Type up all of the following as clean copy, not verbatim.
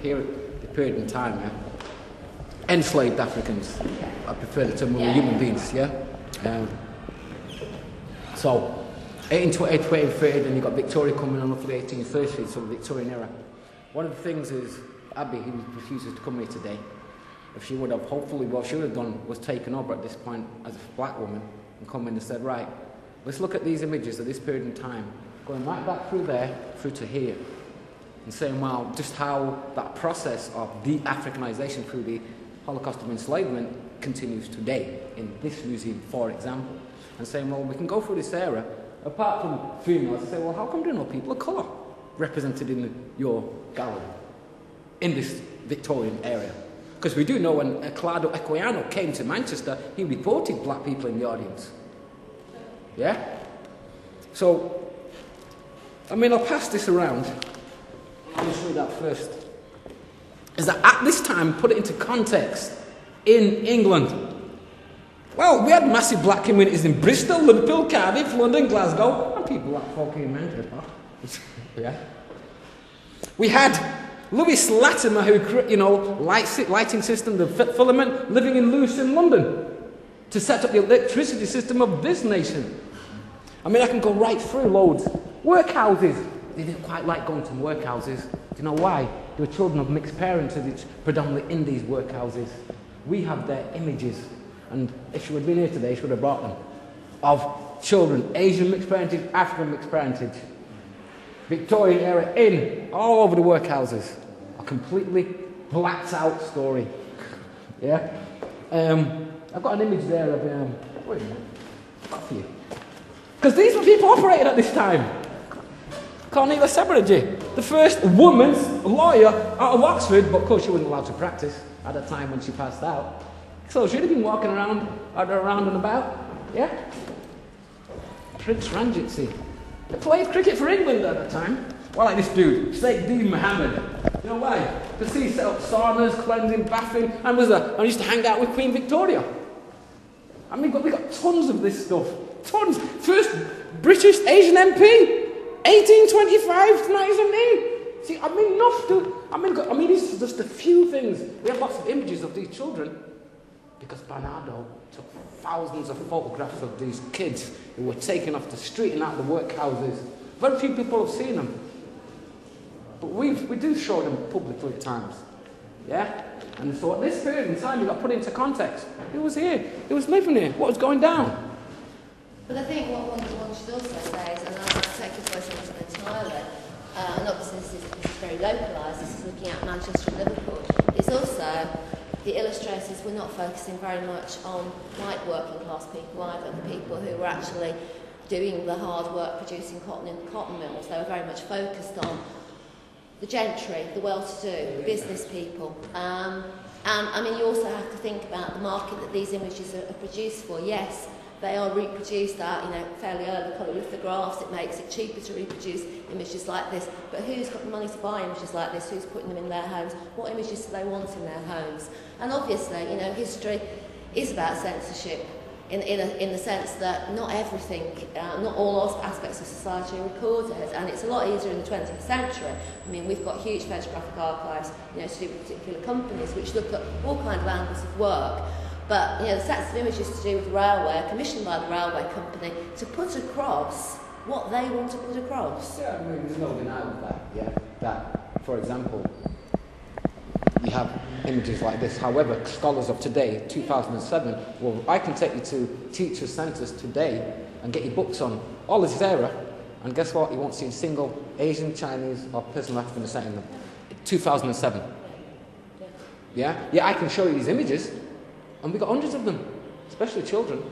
here, the period in time, yeah? Enslaved Africans. I prefer the term human beings, yeah? So, 1828 to 1830, then you've got Victoria coming on for the 1830s, so the Victorian era. One of the things is, Abby, who refuses to come here today, if she would have, hopefully what she would have done was taken over at this point as a black woman and come in and said, right, let's look at these images of this period in time, going right back through there, through to here, and saying, well, just how that process of de-Africanization through the Holocaust of enslavement continues today in this museum, for example, and saying, well, we can go through this era, apart from females, and say, well, how come there are no people of colour represented in your gallery in this Victorian area? Because we do know when Claudio Equiano came to Manchester, he reported black people in the audience. Yeah? So, I mean, I'll pass this around. I'll just read that first. Is that at this time, put it into context, in England, well, we had massive black communities in Bristol, Liverpool, Cardiff, London, Glasgow, and people like fucking Manchester. Yeah. We had Lewis Latimer, who, you know, lighting system, the filament, living in Lewisham, London, to set up the electricity system of this nation. I mean, I can go right through loads. Workhouses. They didn't quite like going to workhouses. Do you know why? They were children of mixed parents, it's predominantly in these workhouses. We have their images. And if she would have been here today, she would have brought them. Of children, Asian mixed parentage, African mixed parentage. Victorian era in, all over the workhouses. A completely blacked out story. Yeah? I've got an image there of, wait a minute, I've got for you. Because these were people operating at this time. Cornelia Sebridge, the first woman's lawyer out of Oxford, but of course she wasn't allowed to practice at the time when she passed out. So she'd have been walking around and about, yeah? Prince Ranjit, they played cricket for England at the time. Well, like this dude, Sheikh Dean Mohammed. You know why? Because he set up saunas, cleansing, bathing, and used to hang out with Queen Victoria. I mean, we got tons of this stuff. Tons. First British Asian MP, 1825 to 1917. See, I mean, this is just a few things. We have lots of images of these children because Barnardo took thousands of photographs of these kids who were taken off the street and out of the workhouses. Very few people have seen them. But we do show them publicly at times. Yeah? And so at this period in time, you've got to put it into context. Who was here? Who was living here? What was going down? But I think what one should also say is, and I'll take your voice on it entirely, and obviously this is very localised, this is looking at Manchester and Liverpool, is also the illustrators were not focusing very much on white working class people either, the people who were actually doing the hard work producing cotton in the cotton mills. They were very much focused on the gentry, the well-to-do, the business people. And I mean, you also have to think about the market that these images are produced for. Yes, they are reproduced at, fairly early colour lithographs. It makes it cheaper to reproduce images like this. But who's got the money to buy images like this? Who's putting them in their homes? What images do they want in their homes? And obviously, history is about censorship in the sense that not everything, not all aspects of society are recorded. And it's a lot easier in the 20th century. I mean, we've got huge photographic archives, to do with particular companies which look at all kinds of angles of work. But, the sets of images to do with the railway are commissioned by the railway company to put across what they want to put across. Yeah, I mean, there's no denying that, yeah. That, for example, you have images like this. However, scholars of today, 2007, well, I can take you to teacher centres today and get you books on all this era, and guess what? You won't see a single Asian, Chinese, or person of African descent in them. 2007. Yeah? Yeah, I can show you these images. And we've got hundreds of them, especially children.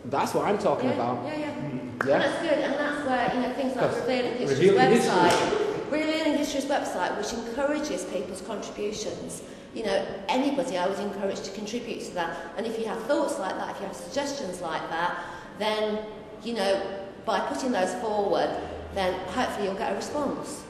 That's what I'm talking about. Yeah. And that's good, and that's where, things like Revealing History's website, which encourages people's contributions. Anybody I would encourage to contribute to that. And if you have thoughts like that, if you have suggestions like that, then, by putting those forward, then hopefully you'll get a response.